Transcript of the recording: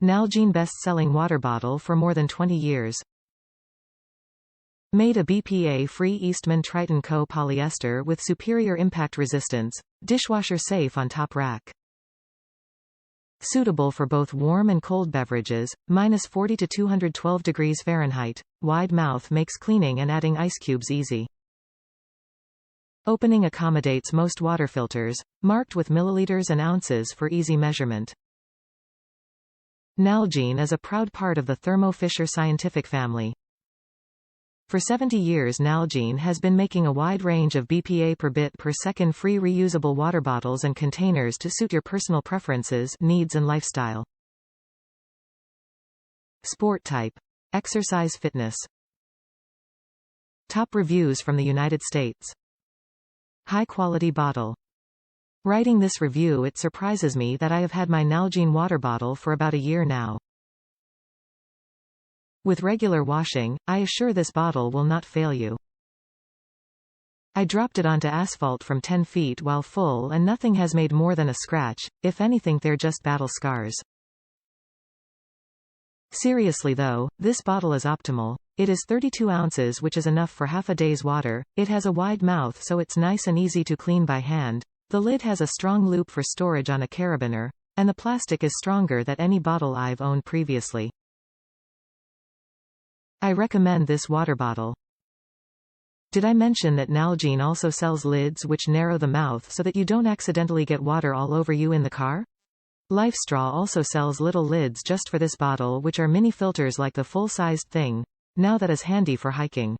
Nalgene best-selling water bottle for more than 20 years. Made a BPA-free Eastman Tritan co-polyester with superior impact resistance, dishwasher safe on top rack. Suitable for both warm and cold beverages, -40 to 212 degrees Fahrenheit. Wide mouth makes cleaning and adding ice cubes easy. Opening accommodates most water filters, marked with milliliters and ounces for easy measurement. Nalgene is a proud part of the Thermo Fisher Scientific family. For 70 years Nalgene has been making a wide range of BPA per bit per second free reusable water bottles and containers to suit your personal preferences, needs and lifestyle. Sport type. Exercise fitness. Top reviews from the United States. High quality bottle. Writing this review, it surprises me that I have had my Nalgene water bottle for about a year now. With regular washing, I assure this bottle will not fail you. I dropped it onto asphalt from 10 feet while full and nothing has made more than a scratch, if anything they're just battle scars. Seriously though, this bottle is optimal. It is 32 ounces, which is enough for half a day's water. It has a wide mouth so it's nice and easy to clean by hand. The lid has a strong loop for storage on a carabiner, and the plastic is stronger than any bottle I've owned previously. I recommend this water bottle. Did I mention that Nalgene also sells lids which narrow the mouth so that you don't accidentally get water all over you in the car? LifeStraw also sells little lids just for this bottle which are mini filters like the full-sized thing. Now that is handy for hiking.